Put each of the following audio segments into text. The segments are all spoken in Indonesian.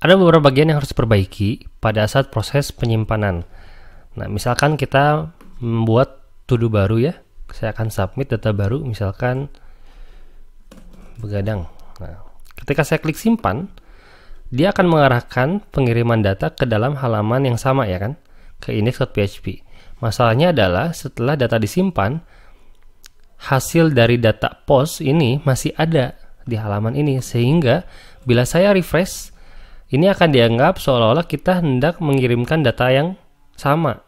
ada beberapa bagian yang harus diperbaiki pada saat proses penyimpanan. Nah, misalkan kita membuat to-do baru ya. Saya akan submit data baru, misalkan begadang. Nah, ketika saya klik simpan, dia akan mengarahkan pengiriman data ke dalam halaman yang sama ya kan, ke index.php. Masalahnya adalah setelah data disimpan, hasil dari data post ini masih ada di halaman ini, sehingga bila saya refresh, ini akan dianggap seolah-olah kita hendak mengirimkan data yang sama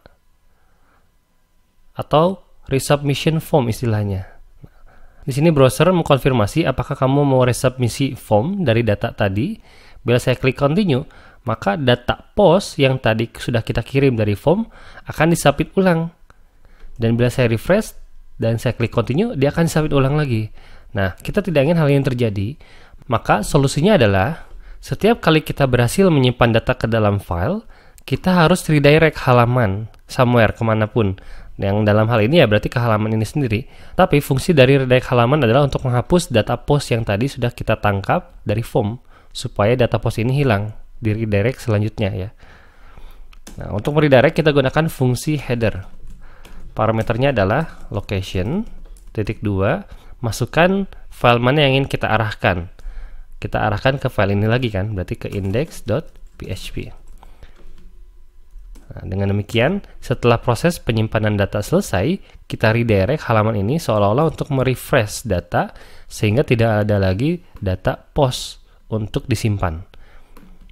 atau resubmission form istilahnya. Di sini browser mengkonfirmasi apakah kamu mau resubmisi form dari data tadi. Bila saya klik continue, maka data post yang tadi sudah kita kirim dari form akan disubmit ulang. Dan bila saya refresh dan saya klik continue, dia akan disubmit ulang lagi. Nah, kita tidak ingin hal ini terjadi. Maka solusinya adalah setiap kali kita berhasil menyimpan data ke dalam file, kita harus redirect halaman somewhere, kemanapun. Yang dalam hal ini ya berarti ke halaman ini sendiri. Tapi fungsi dari redirect halaman adalah untuk menghapus data post yang tadi sudah kita tangkap dari form, supaya data post ini hilang di redirect selanjutnya ya. Nah, untuk redirect kita gunakan fungsi header. Parameternya adalah location, (2), masukkan file mana yang ingin kita arahkan. Kita arahkan ke file ini lagi kan, berarti ke index.php. Nah, dengan demikian, setelah proses penyimpanan data selesai, kita redirect halaman ini seolah-olah untuk merefresh data, sehingga tidak ada lagi data post untuk disimpan.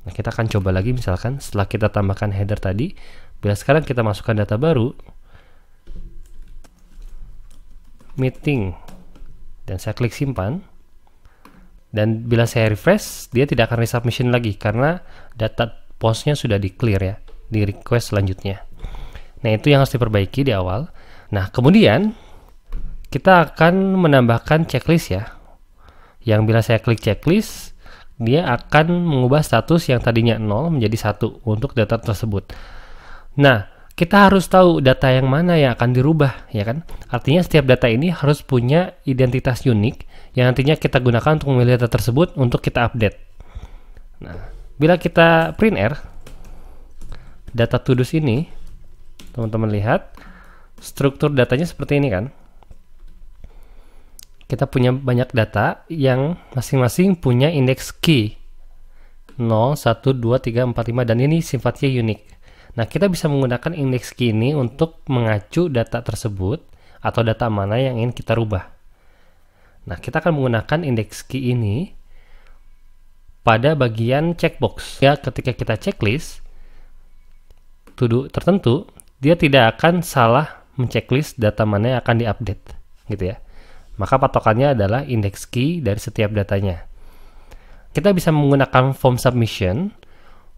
Nah, kita akan coba lagi misalkan setelah kita tambahkan header tadi, bila sekarang kita masukkan data baru, meeting, dan saya klik simpan, dan bila saya refresh, dia tidak akan resubmission lagi karena data postnya sudah di clear ya, di request selanjutnya. Nah, itu yang harus diperbaiki di awal. Nah, kemudian kita akan menambahkan checklist ya, yang bila saya klik checklist, dia akan mengubah status yang tadinya 0 menjadi 1 untuk data tersebut. Nah, kita harus tahu data yang mana yang akan dirubah, ya kan? Artinya setiap data ini harus punya identitas unik yang nantinya kita gunakan untuk memilih data tersebut untuk kita update. Nah, bila kita print R, data to-dos ini, teman-teman lihat, struktur datanya seperti ini kan? Kita punya banyak data yang masing-masing punya indeks key 0, 1, 2, 3, 4, 5, dan ini sifatnya unik. Nah, kita bisa menggunakan indeks key ini untuk mengacu data tersebut atau data mana yang ingin kita rubah. Nah, kita akan menggunakan indeks key ini pada bagian checkbox. Ya, ketika kita checklist to-do tertentu, dia tidak akan salah menceklis data mana yang akan diupdate, gitu ya. Maka patokannya adalah indeks key dari setiap datanya. Kita bisa menggunakan form submission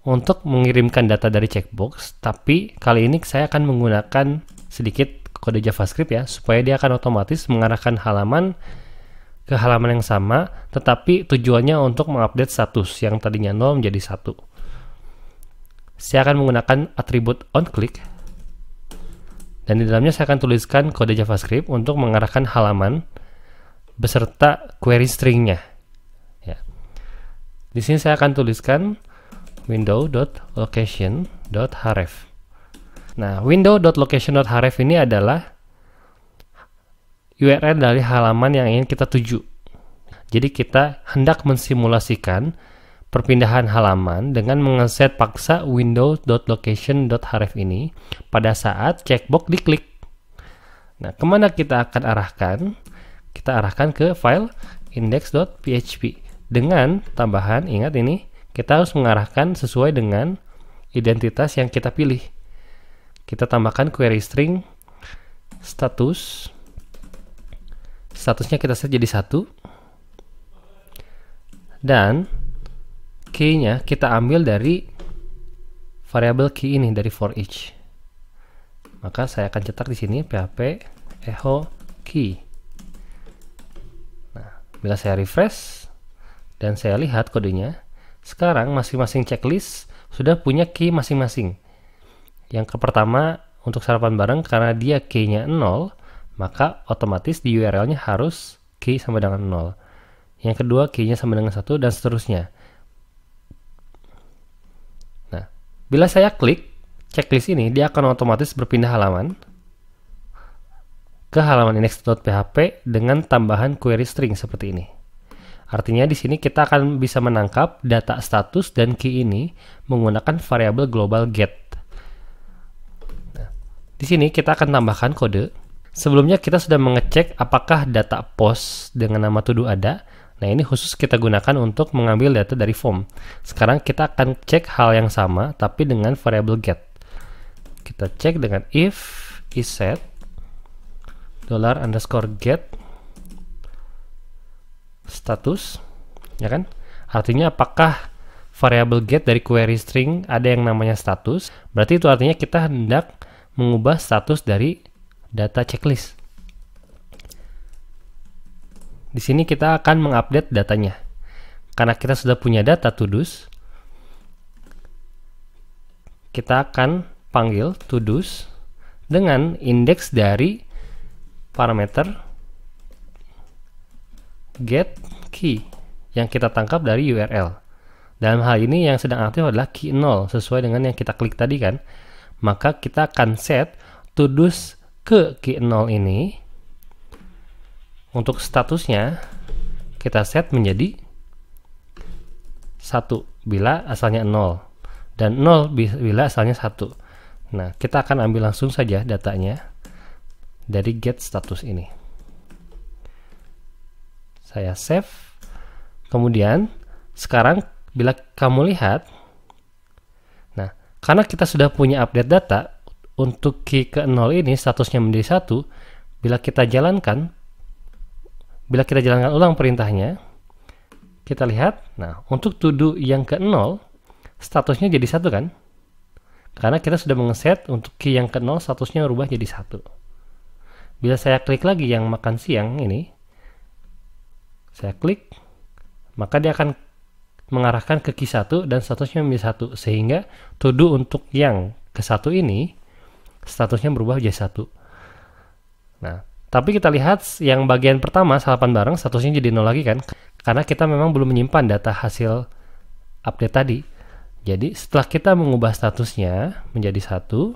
untuk mengirimkan data dari checkbox, tapi kali ini saya akan menggunakan sedikit kode JavaScript ya, supaya dia akan otomatis mengarahkan halaman ke halaman yang sama, tetapi tujuannya untuk mengupdate status yang tadinya 0 menjadi 1. Saya akan menggunakan atribut onClick, dan di dalamnya saya akan tuliskan kode JavaScript untuk mengarahkan halaman beserta query stringnya. Ya. Di sini saya akan tuliskan window.location.href. Nah, window.location.href ini adalah URL dari halaman yang ingin kita tuju. Jadi kita hendak mensimulasikan perpindahan halaman dengan mengeset paksa window.location.href ini pada saat checkbox diklik. Nah, kemana kita akan arahkan? Kita arahkan ke file index.php dengan tambahan, ingat ini, kita harus mengarahkan sesuai dengan identitas yang kita pilih. Kita tambahkan query string status. Statusnya kita set jadi 1. Dan key-nya kita ambil dari variabel key ini, dari for each. Maka saya akan cetak di sini php echo key. Nah, bila saya refresh dan saya lihat kodenya, sekarang masing-masing checklist sudah punya key masing-masing. Yang pertama untuk sarapan bareng, karena dia key-nya 0, maka otomatis di URL-nya harus key sama dengan 0. Yang kedua key-nya sama dengan 1, dan seterusnya. Bila saya klik checklist ini, dia akan otomatis berpindah halaman ke halaman index.php dengan tambahan query string seperti ini. Artinya di sini kita akan bisa menangkap data status dan key ini menggunakan variabel global get. Nah, di sini kita akan tambahkan kode. Sebelumnya kita sudah mengecek apakah data post dengan nama to do ada. Nah, ini khusus kita gunakan untuk mengambil data dari form. Sekarang kita akan cek hal yang sama tapi dengan variabel get. Kita cek dengan if isSet $_get status, ya kan? Artinya apakah variabel get dari query string ada yang namanya status? Berarti itu artinya kita hendak mengubah status dari data checklist. Di sini kita akan mengupdate datanya. Karena kita sudah punya data to-dos, kita akan panggil to-dos dengan indeks dari parameter get key yang kita tangkap dari URL. Dalam hal ini yang sedang aktif adalah key 0 sesuai dengan yang kita klik tadi kan. Maka kita akan set to-dos ke key 0 ini. Untuk statusnya kita set menjadi 1 bila asalnya 0 dan 0 bila asalnya 1. Nah, kita akan ambil langsung saja datanya dari get status ini. Saya save. Kemudian sekarang bila kamu lihat, nah, karena kita sudah punya update data untuk key ke 0 ini statusnya menjadi 1, bila kita jalankan ulang perintahnya, kita lihat, nah, untuk to do yang ke 0 statusnya jadi 1 kan? Karena kita sudah mengeset untuk key yang ke 0 statusnya berubah jadi 1. Bila saya klik lagi yang makan siang ini, saya klik, maka dia akan mengarahkan ke key 1 dan statusnya menjadi 1, sehingga to do untuk yang ke 1 ini statusnya berubah jadi 1. Nah, tapi kita lihat yang bagian pertama salapan bareng statusnya jadi 0 lagi kan, karena kita memang belum menyimpan data hasil update tadi. Jadi setelah kita mengubah statusnya menjadi 1,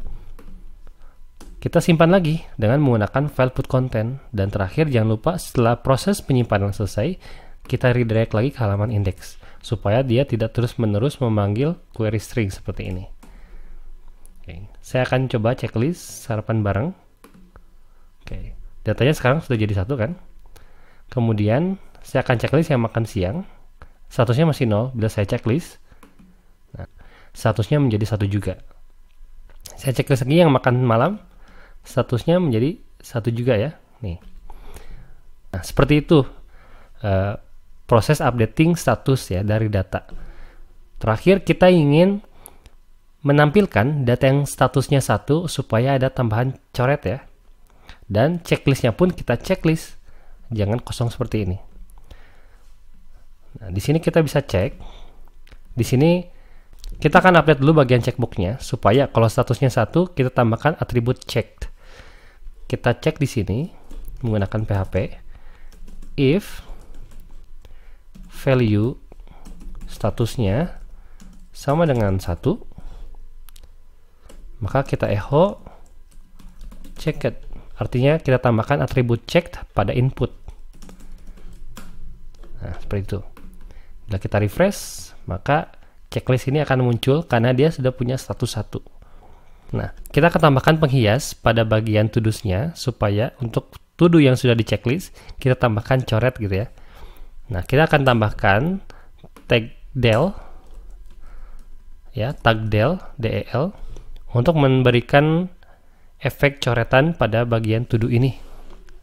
kita simpan lagi dengan menggunakan file put content. Dan terakhir jangan lupa setelah proses penyimpanan selesai, kita redirect lagi ke halaman index supaya dia tidak terus-menerus memanggil query string seperti ini. Oke, saya akan coba checklist sarapan bareng. Oke, datanya sekarang sudah jadi 1 kan. Kemudian saya akan checklist yang makan siang. Statusnya masih 0 bila saya checklist. Nah, statusnya menjadi 1 juga. Saya checklist lagi yang makan malam. Statusnya menjadi 1 juga ya. Nih. Nah, seperti itu proses updating status ya dari data. Terakhir kita ingin menampilkan data yang statusnya 1 supaya ada tambahan coret ya. Dan checklistnya pun kita checklist, jangan kosong seperti ini. Nah, di sini kita bisa cek. Di sini kita akan update dulu bagian checkboxnya supaya kalau statusnya 1 kita tambahkan atribut checked. Kita cek di sini menggunakan PHP if value statusnya sama dengan 1, maka kita echo checked. Artinya kita tambahkan atribut checked pada input. Nah, seperti itu. Bila kita refresh, maka checklist ini akan muncul karena dia sudah punya status 1. Nah, kita akan tambahkan penghias pada bagian to-dos-nya supaya untuk to-do yang sudah di checklist kita tambahkan coret gitu ya. Nah, kita akan tambahkan tag del ya, tag del untuk memberikan efek coretan pada bagian to-do ini.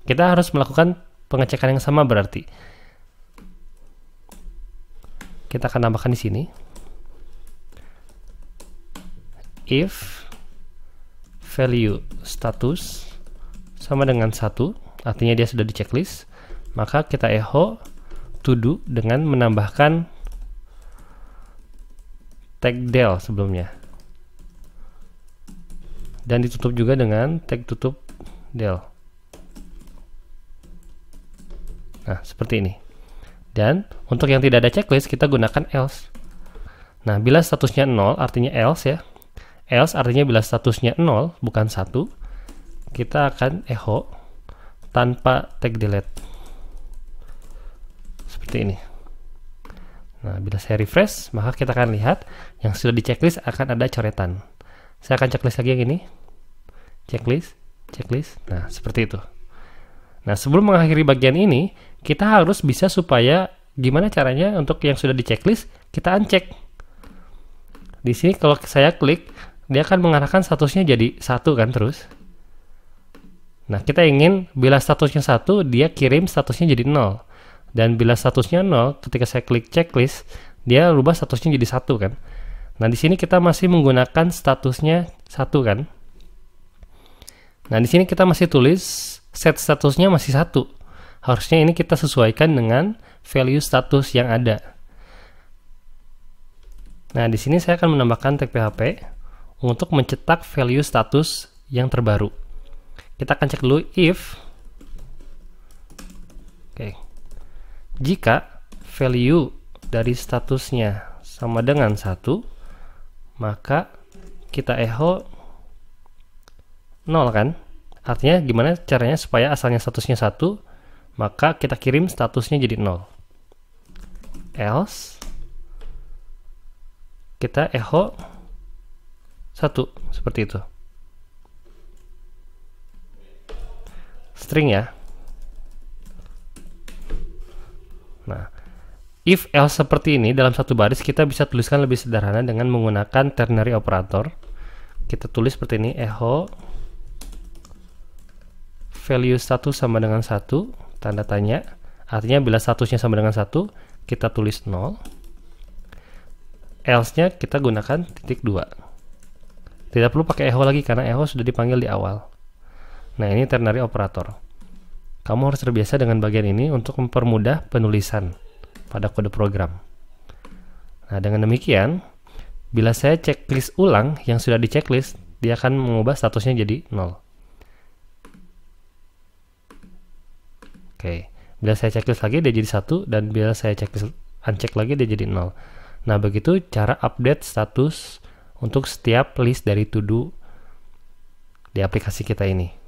Kita harus melakukan pengecekan yang sama berarti. Kita akan tambahkan di sini if value status sama dengan 1, artinya dia sudah di checklist, maka kita echo to do dengan menambahkan tag del sebelumnya. Dan ditutup juga dengan tag tutup del. Nah, seperti ini. Dan untuk yang tidak ada checklist kita gunakan else. Nah, bila statusnya 0 artinya else ya. else artinya bila statusnya 0 bukan 1, kita akan echo tanpa tag delete seperti ini. Nah, bila saya refresh, maka kita akan lihat yang sudah di checklist akan ada coretan. Saya akan checklist lagi yang ini. Checklist, checklist. Nah, seperti itu. Nah, sebelum mengakhiri bagian ini, kita harus bisa supaya gimana caranya untuk yang sudah di checklist kita uncheck. Di sini kalau saya klik, dia akan mengarahkan statusnya jadi 1 kan terus. Nah, kita ingin bila statusnya 1, dia kirim statusnya jadi 0. Dan bila statusnya 0, ketika saya klik checklist, dia rubah statusnya jadi 1 kan. Nah, di sini kita masih menggunakan statusnya 1 kan. Nah, di sini kita masih tulis set statusnya masih 1. Harusnya ini kita sesuaikan dengan value status yang ada. Nah, di sini saya akan menambahkan tag PHP untuk mencetak value status yang terbaru. Kita akan cek dulu if jika value dari statusnya sama dengan 1, maka kita echo 0 kan. Artinya gimana caranya supaya asalnya statusnya 1, maka kita kirim statusnya jadi 0. Else kita echo 1 seperti itu. String ya. Nah, if else seperti ini dalam satu baris kita bisa tuliskan lebih sederhana dengan menggunakan ternary operator. Kita tulis seperti ini, echo value status sama dengan 1, tanda tanya. Artinya bila statusnya sama dengan 1, kita tulis 0. Else-nya kita gunakan titik 2. Tidak perlu pakai echo lagi karena echo sudah dipanggil di awal. Nah, ini ternary operator. Kamu harus terbiasa dengan bagian ini untuk mempermudah penulisan pada kode program. Nah, dengan demikian, bila saya checklist ulang yang sudah di checklist, dia akan mengubah statusnya jadi 0. Oke, bila saya checklist lagi dia jadi 1, dan bila saya checklist uncheck lagi dia jadi 0. Nah, begitu cara update status untuk setiap list dari to do di aplikasi kita ini.